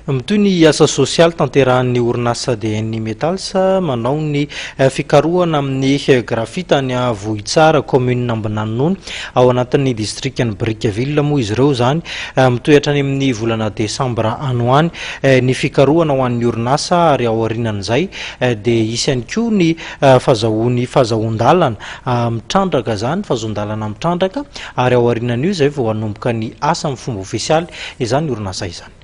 Toy ny asa sosialy tanterahan'ny orinasa DN Metals manao ny fikarohana amin'ny grafita ny Vohitsara commune Ambinanonony ao anatin'ny district'ny Brickaville moa izy ireo zany mitoetra any amin'ny volana Desambra ano any ny fikarohana ho an'ny orinasa ary ao aorianan'izay dia isy ihany koa ny fahazahon-dalana mitrandraka zany fahazahon-dalana mitrandraka ary ao aorianan'io zay vao hanomboka ny asa amin'ny fomba ofisialy izany orinasa izany.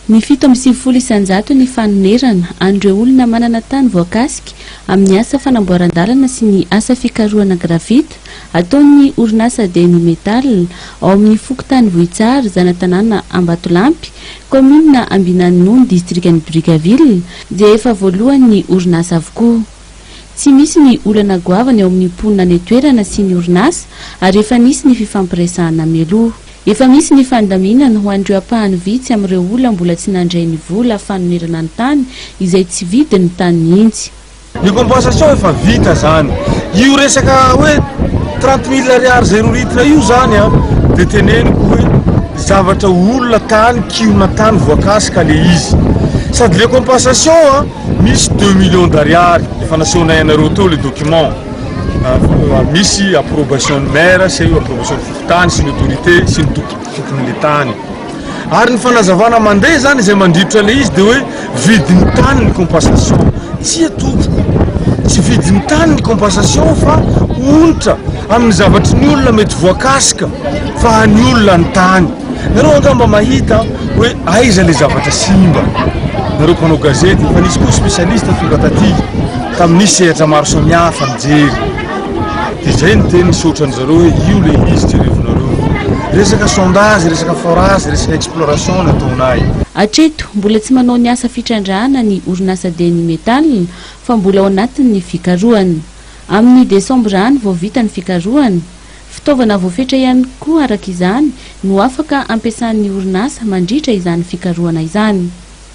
Ny 750 isanjato ny fanonerana an'ireo olona manana tany voakasika amin'ny asa fanamboaran-dalana sy ny asa fikarohana grafita ataon'ny orinasa DN Metal ao amin'ny fokontany Vohitsara zana-tanàna Ambatolampy commune Ambinanonony district'ny Brickaville dia efa voalohan'ny orinasa avokoa. Tsy misy ny olana goavana ao amin'ny mponina ny toerana sy ny orinasa ary efa nisy ny fifampiresahana mialoha. Efa misy ny fandaminana ho an'ireo ampahany vitsy amin'ireo olona mbola tsy nandray ny vola fanonerana ny tany izay tsy vidy ny tany mihitsy. Ny compensation efa vita zany. Io resaka hoe 30 000 ariary 0 litre io zany dia teneniko hoe zavatra olona tany kiona tany voakasika le izy. Sady le compensation misy 2 millions d'ariary efa nasehonay anareo teo le document. Misy approbation de maire, c'est approbation de fokontany sy ny autorité sy ny tompon'le tany. Ary ny fanazavana mandeha zany izay mandritra le izy dia hoe vidiny tany ny compensation. Tsy atoko. Tsy vidiny tany ny compensation fa ontra amin'ny zavatry ny olona mety voakasika fa ny olona ny tany. Nareo angamba mahita hoe aiza le zavatra simba. Nareo mpanao gazety fa nisy koa spécialiste tonga taty tamin'ny sehatra maro samihafa mijery. Izay ny teny sotran'izareo hoe io le izy jerevonareo. Resaka sondage, resaka forage, resaka exploration nataonay. Hatreto mbola tsy manao ny asa fitrandrahana ny orinasa DN Metal fa mbola ao anatin'ny fikarohana. Amin'ny Desambra any vao vita ny fikarohana. Fitaovana voafetra ihany koa araka izany no afaka ampiasan'ny orinasa mandritra izany fikarohana izany.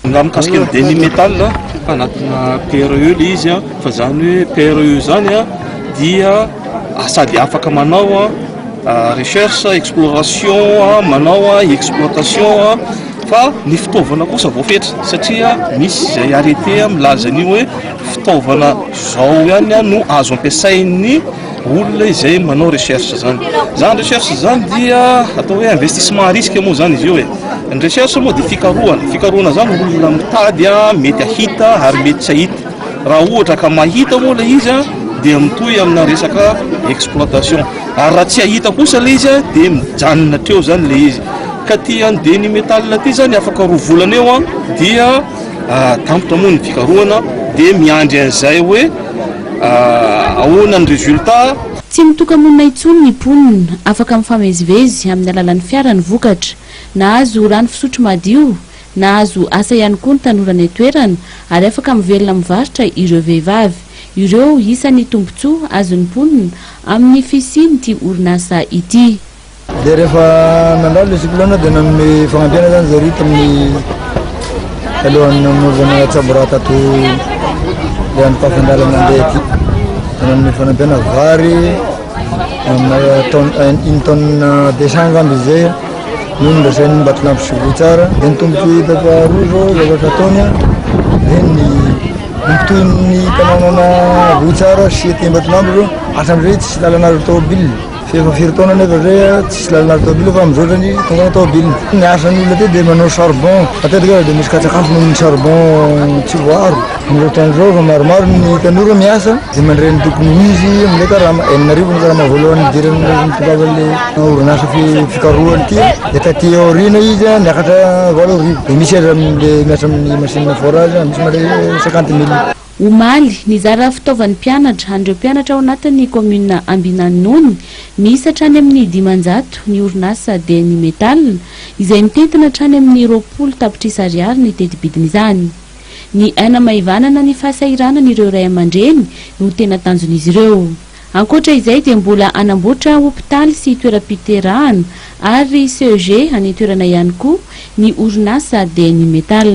Nga mikasika ny DN Metal anatina PRE le izy fa zany hoe PRE zany dia sady afaka manao recherche, exploration, manao exploitation fa ny fitaovana kosa voafetra satria misy izay arrêté milaza an'io hoe fitaovana zao ihany no azo ampiasain'ny olona izay manao recherche zany. Zany recherche zany dia atao hoe investissement risque moa zany izy io ny recherche moa dia fikarohana zany olona mitady mety ahita ary mety tsy ahita. Raha ohatra ka mahita moa le izy dia mitohy amina resaka exploitation. Ary raha tsy ahita kosa le izy dia mijanona treo zany le izy. Ka ty any DN Metal ty zany afaka roa volana eo dia tampotra moa ny fikarohana dia miandry an'izay hoe ahoana ny résultat. Tsy mitoka-monina intsony ny mponina afaka mifamezivezy amin'ny alalan'ny fiara ny vokatra na azo rano fisotro madio na azo asa ihany koa ny tanora ny toerana ary afaka mivelona mivarotra ireo vehivavy. Ireo isan'ny tombontsoa azon'ny mponina amin'ny fisian'ity orinasa ity. Dia rehefa nandalo le siklona dia nanome fagnampiana zany zareo tamin'ny alohan'ny nanovana tsabora tato le anokafan-dalana mandeha ety. Nanome fagnampiana vary une tonne desanga amby izay no ndrasain'ny Ambatolampy sy Vohitsara. Dia ny tombontsoa hitako aroa zao zavatra ataony dia toy ny tanànana Vohitsara sy ety Ambatolampy zao hatram'izay tsisy lalan'aro tômôbily. Efa 4 taona nefa zay tsisy lalan'aro tômôbily fa mizotrany tonga ny tômôbily. Ny asan'ny olona ty dia manao charbon. Matetika dia misy katsakantso noho ny charbon tsy voaro. Mizoatran'izao fa maromaro ny tanora miasa dia mandray ny tokony izy amin'ilay karama. Enina arivo ny karama voalohany idiran'ny mpitavy orinasa fikarohana ity. Dia taty aoriana izy niakatra 8 arivo. Dia misy aza miasa amin'ny machine forage misy mandray 50 000. Omaly nizara fitaovan'ny mpianatra an'ireo mpianatra ao anatin'ny commune Ambinanonony misy hatrany amin'ny 500 ny orinasa DN Metal izay mitentina hatrany amin'ny 20 tapitrisa ariary ny teti-bidiny izany. Ny aina maivanana ny fahasahiranana ireo ray aman-dreny no tena tanjon'izy ireo. Ankoatra izay dia mbola anamboatra hopitaly sy toeram-piterahana ary CEG any toerana ihany koa ny orinasa DN Metal.